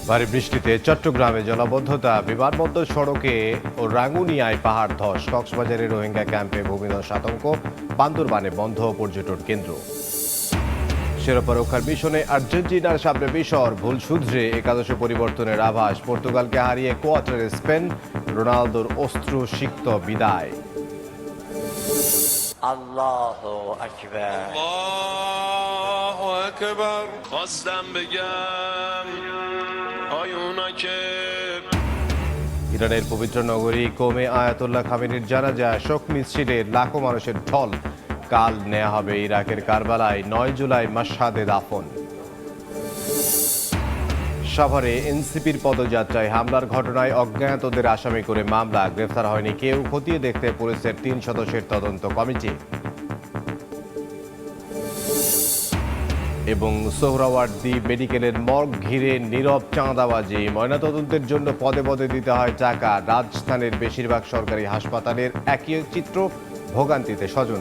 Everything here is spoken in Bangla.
ভারী বৃষ্টিতে চট্টগ্রামে জলাবদ্ধতা, বিমানবন্দর সড়কে ও রাঙ্গুনিয়ায় পাহাড় ধস, কক্সবাজারে রোহিঙ্গা ক্যাম্পে ভূমিধস আতঙ্ক, বান্দরবানে বন্ধ পর্যটন কেন্দ্র। শিরোপা রক্ষার মিশনে আর্জেন্টিনার সামনে মিশর, ভুল শুধরে একাদশে পরিবর্তনের আভাস, পর্তুগালকে হারিয়ে কোয়ার্টারে স্পেন, রোনালদোর অশ্রুসিক্ত বিদায়। আল্লাহু আকবার। الله أكبر. خواستم بگم آیونکه ইরানের পবিত্র নগরী কোমে আয়াতুল্লাহ খামেনির জানাজা, শোক মিছিলে লাখো মানুষের ঢল। কাল নেওয়া হবে ইরাকের কারবালায়, 9 জুলাই মাশহাদে দাফন। সাভারে এনসিপির পদযাত্রায় হামলার ঘটনায় অজ্ঞাতদের আসামি করে মামলা, গ্রেফতার হয়নি কেউ, খতিয়ে দেখতে পুলিশের 3 সদস্যের তদন্ত কমিটি। এবং সোহরাওয়ার্দী মেডিকেলের মর্গ ঘিরে নীরব চাঁদাবাজি, ময়নাতদন্তের জন্য পদে পদে দিতে হয় টাকা। রাজধানীর বেশিরভাগ সরকারি হাসপাতালের একই চিত্র, ভোগান্তিতে স্বজন।